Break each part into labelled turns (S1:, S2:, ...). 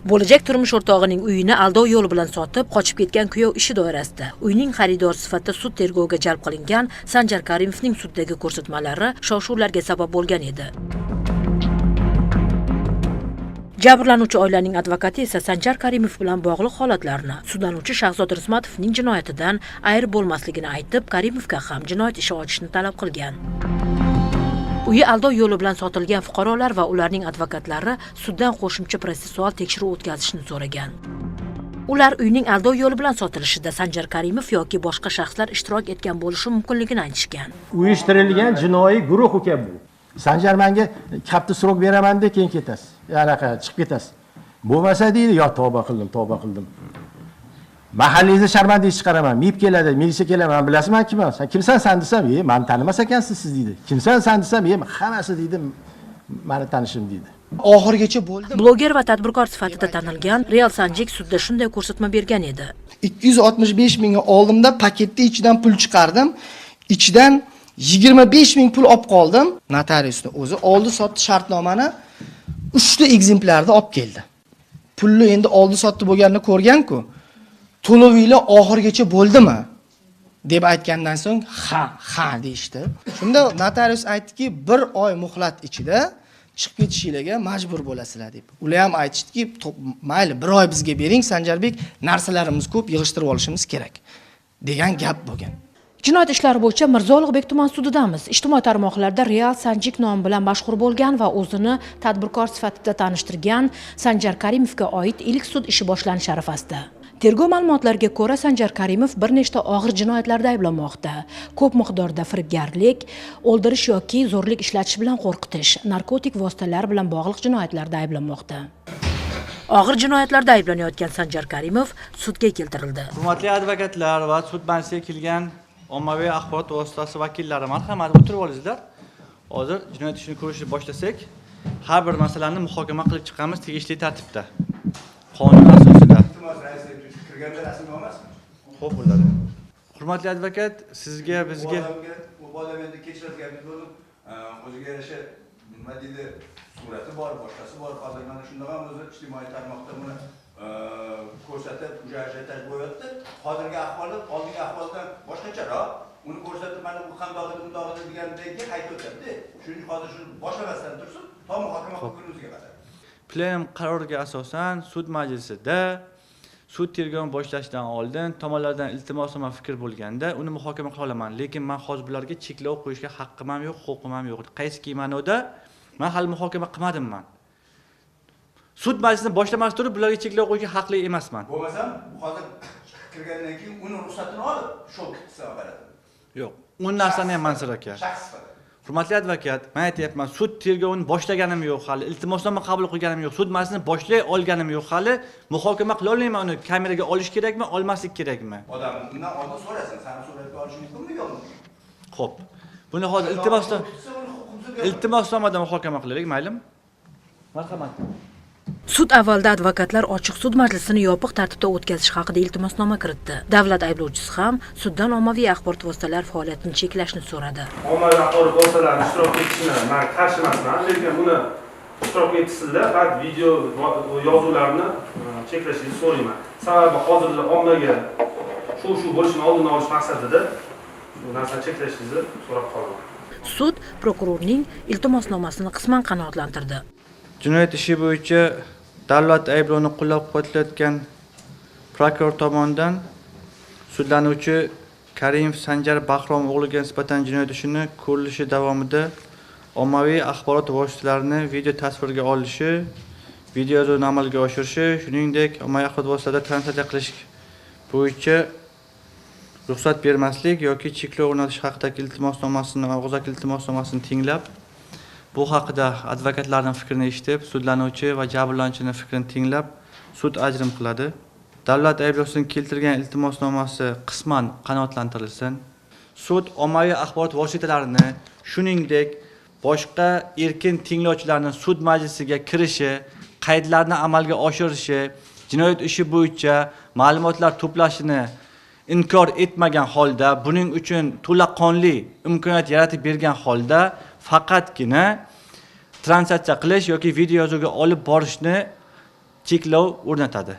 S1: Bo'lajak turmush o'rtog'ining uyini aldov yo'li bilan sotib, qochib ketgan kuyov ishi doirasida uyning xaridor sifatida sud tergoviga jalb qilingan Sanjar Karimovning suddagi ko'rsatmalari shov-shuvlarga sabab bo'lgan edi. Jabrlanuvchi oilaning advokati esa Sanjar Karimov bilan bog'liq holatlarni sudlanuvchi Shahzod Rismatovning jinoyatidan ayirib bo'lmasligini aytib, Karimovga ham jinoyat ishi ochishni talab qilgan. Uyi aldov yo'li bilan sotilgan fuqarolar va ularning advokatlari suddan qo'shimcha protsessual tekshiruv o'tkazishni so'ragan. Ular uyning aldov yo'li bilan sotilishida Sanjar Karimov yoki boshqa shaxslar ishtirok etgan bo'lishi mumkinligini aytishgan.
S2: Uyushtirilgan jinoiy guruh ekan bu. Sanjar menga katta srok beraman-da, keyin ketasiz. Yanaqa chiqib ketasiz. Bo'lmasa deydi, yo tavba qildim. Mahallingizda sharmandaga chiqaraman, mib keladi, militsiya kelaman, bilasizmi kimman? Sen kimsan san desam, meni tanimas ekansiz siz deydi. Kimsan san desam, hammasi deydi, meni tanishim deydi.
S3: Oxirgacha bo'ldim.
S1: Bloger va tadbirkor sifatida tanilgan Real Sanjik sudda shunday ko'rsatma bergan edi.
S3: 265 mingga oldimda paketning ichidan pul chiqardim. Ichidan 25 ming pul olib qoldim. Notariusning o'zi oldi-sotdi shartnomani 3 ta ekzemplarda olib keldi. Pulni endi oldi-sotdi bo'lganini ko'rgan-ku. To'lovinglar oxirgacha bo'ldimi? deb aytgandan so'ng ha deyishdi. Shunda notarius aytdiki, 1 oy muhlat ichida chiqib ketishingizga majbur bo'lasizlar deb. Ular ham aytishdiki, mayli 1 oy bizga bering, Sanjarbek, narsalarimiz ko'p, yig'ishtirib olishimiz kerak degan gap bo'lgan.
S1: Jinoyat ishlari bo'yicha Mirzo Ulug'bek tuman sudidamiz. Ijtimoiy tarmoqlarda Real Sanjik nomi bilan mashhur bo'lgan va o'zini tadbirkor sifatida tanishtirgan Sanjar Karimovga oid ilk sud ishi boshlanish arafasida. Tergov ma'lumotlariga ko'ra, Sanjar Karimov bir nechta og'ir jinoyatlarda ayblanmoqda. Ko'p miqdorda firibgarlik, o'ldirish yoki zo'rlik ishlatish bilan qo'rqitish, narkotik vositalar bilan bog'liq jinoyatlarda ayblanmoqda. Og'ir jinoyatlarda ayblanayotgan Sanjar Karimov sudga keltirildi.
S4: Hurmatli advokatlar va sud majlisiga kelgan ommaviy axborot vositasi vakillari, marhamat o'tirib olingizlar. Hozir jinoyat ishini ko'rishni boshlasak, har bir masalani muhokama qilib chiqamiz tegishli tartibda. Qonun asosida. Xo'p bo'ladi. Hurmatli advokat, sizga bizga
S5: bolamni kechiradigan bo'lib, o'ziga yarasha nima deydi, surati bor, boshqasi bor. Hozir mana shunday ham o'zi ijtimoiy tarmoqda buni ko'rsatib, ajratib qo'yapti. Hozirgi ahvoli, oldingi ahvoldan boshqacharoq. Uni ko'rsatib, mana bu qandoqdir degandagi aytib o'tadi. Shuning hozir shuni boshlamasdan tursin, to muhokama kunimizga qadar.
S4: Plen qaroriga asosan sud majlisida sud tergovini boshlashdan oldin tomonlardan iltimosnoma fikr bo'lganda uni muhokama qila olaman, lekin men hozir bularga cheklov qo'yishga haqqim ham yo'q, huquqim ham yo'q. Qaysi ma'noda men hali muhokama qilmadim men. Sud majlisini boshlamas turib bularga cheklov qo'yishga haqli emasman.
S5: Bo'lmasam, hozir kirgandan keyin uni ruxsatini olib, shu qilsa beradi.
S4: Yo'q, u narsani ham Mansur aka. Hurmatli advokat, men aytyapman, sud tergovini boshlaganim yo'q hali, iltimosnoma qabul qilganim yo'q, sud majlisini boshlay olganim yo'q hali, muhokama qila olmayman uni, kameraga olish kerakmi, olmaslik kerakmi?
S5: Odam undan oldin so'rasin, seni suratga olish mumkinmi yo'qmi?
S4: Xo'p. Buni hozir iltimosnomada muhokama qilaylik, maylimi? Marhamat.
S1: Sud avvalda advokatlar ochiq sud majlisini yopiq tartibda o'tkazish haqida iltimosnoma kiritdi. Davlat ayblovchisi ham suddan ommaviy axborot vositalari faoliyatini cheklashni so'radi.
S6: Ommaviy axborot vositalarining ishtirok etishini men qarshi emasman, lekin uni ishtirok etishda faqat video yozuvlarni cheklashingizni so'rayman. Sababi hozirda ommaga shu bo'lishini oldini olish maqsadida bu narsani cheklashingizni so'rab qolaman.
S1: Sud prokurorning iltimosnomasini qisman qanoatlantirdi.
S4: Jinoyat ishi bo'yicha davlat ayblovini qo'llab-quvvatlayotgan prokuror tomonidan sudlanuvchi Karimov Sanjar Bahrom o'g'liga nisbatan jinoyat ishini ko'rilishi davomida ommaviy axborot vositalarini video tasvirga olishi, video yozuvni amalga oshirishi, shuningdek ommaviy axborot vositalarida translyatsiya qilish bo'yicha ruxsat bermaslik yoki cheklov o'rnatish haqidagi og'zaki iltimosnomasini tinglab, bu haqida advokatlarning fikrini eshitib, sudlanuvchi va jabrlanuvchining fikrini tinglab, sud ajrim qiladi. Davlat ayblovchisining keltirgan iltimosnomasi qisman qanoatlantirilsin. Sud ommaviy axborot vositalarini, shuningdek, boshqa erkin tinglovchilarning sud majlisiga kirishi, qaydlarni amalga oshirishi, jinoyat ishi bo'yicha ma'lumotlar to'plashini inkor etmagan holda, buning uchun to'laqonli imkoniyat yaratib bergan holda faqatgina translyatsiya qilish yoki video yozuvga olib borishni cheklov o'rnatadi.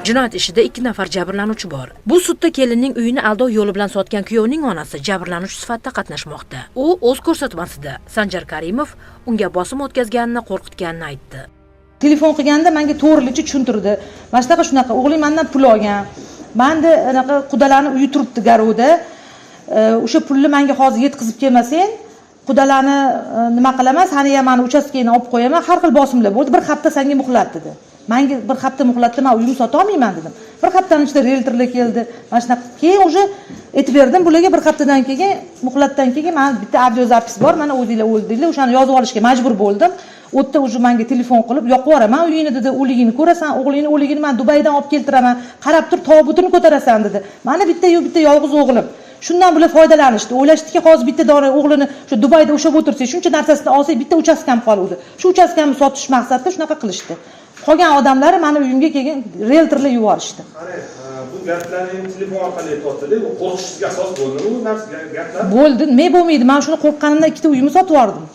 S1: Jinoyat ishida 2 nafar jabrlanuvchi bor. Bu sudda kelinning uyini aldov yo'li bilan sotgan kuyovning onasi jabrlanuvchi sifatida qatnashmoqda. U o'z ko'rsatmasida Sanjar Karimov unga bosim o'tkazganini, qo'rqitganini aytdi.
S7: Telefon qilganda menga to'g'rilicha tushuntirdi. Mana shunaqa o'g'lim mendan pul olgan. Menda anaqa qudalarni uyi turibdi garovda. O'sha pulni menga hozir yetkazib kelmasang, qudalarni nima qilaman, seni ham meni uchastkangni olib qo'yaman. Har xil bosimlar bo'ldi. Bir hafta senga muhlat dedi. Menga bir hafta muhlatda men uyimni sota olmayman dedim. Bir haftaning ichida realtorlar keldi. Mana shunaqa keyin уже aytib berdim bularga. Bir haftadan keyin muhlatdan keyin men bitta audio zapis bor, mana o'zinglar o'ldinglar, o'shani yozib olishga majbur bo'ldim. O'tda уже menga telefon qilib, yoqib yuboraman uyingni dedi, o'ligini ko'rasan, o'g'lingni o'ligini men Dubaydan olib keltiraman, qarab tur, tobutini ko'tarasan dedi. Mana bitta yolg'iz o'g'lim. Shundan bular foydalanishdi. O'ylashdiki, hozir bitta dona o'g'lini shu Dubayda o'shab o'tirsa, shuncha narsasini olsa, bitta uchastkam qoluvdi. Shu uchastkamni sotish maqsadida shunaqa qilishdi. Qolgan odamlari meni uyimga kelgan realtorlar yuborishdi.
S6: Qarang, bu gaplarni telefon orqali aytyapti-da, bu qo'rqishga asos bo'ldimi bu narsa gaplar?
S7: Bo'ldi, nima bo'lmaydi. Men shuni qo'rqqanimdan ikkita uyimni sotib yubordim.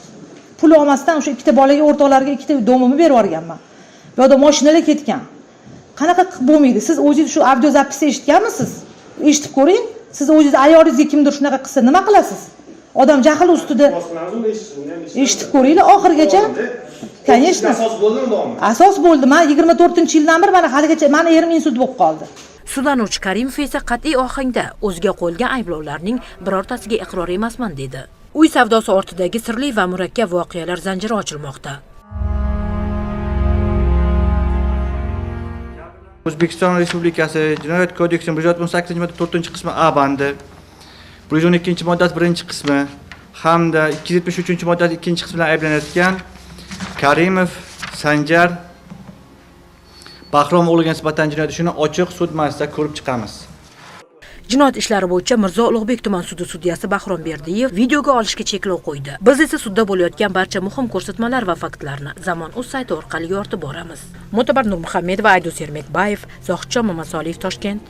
S7: Pul olmasdan o'sha ikkita bolaga o'rtoqlarga ikkita domimni berib yuborganman. Bu yerda mashinalar ketgan. Qanaqa qilib bo'lmaydi? Siz o'zingiz shu audio zapisni eshitganmisiz? Eshitib ko'ring. Siz o'zingiz ayolingizga kimdir shunaqa qilsa nima qilasiz? Odam jahl ustida eshitib ko'ringlar oxirigacha. Конечно.
S6: Asos bo'ldimi bormi?
S7: Asos bo'ldi. Men 24-yildan beri mana haligacha meni erim insult bo'lib qoldi.
S1: Sudlanuvchi Karimov esa qat'iy ohangda o'ziga qo'yilgan ayblovlarning birortasiga iqror emasman dedi. Uy savdosi ortidagi sirli va murakkab voqealar zanjiri ochilmoqda.
S4: O'zbekiston Respublikasi Jinoyat kodeksining 168-modda 4-qismi A bandi, 112-moddasi 1-qismi hamda 273-moddasi 2-qismi bilan ayblanayotgan Karimov Sanjar Bahrom o'g'liga nisbatan jinoyat ishini ochiq sud majlisida ko'rib chiqamiz.
S1: Jinoyat ishlari bo'yicha Mirzo Ulug'bek tuman sudi sudyasi Bahrom Berdiyev videoga olishga cheklov qo'ydi. Biz esa sudda bo'layotgan barcha muhim ko'rsatmalar va faktlarni Zamon.uz sayti orqali yoritib boramiz. Mo'tabar Nurmuhammedova, Aydus Ermetbayev, Zohidjon Mamasoliyev, Toshkent.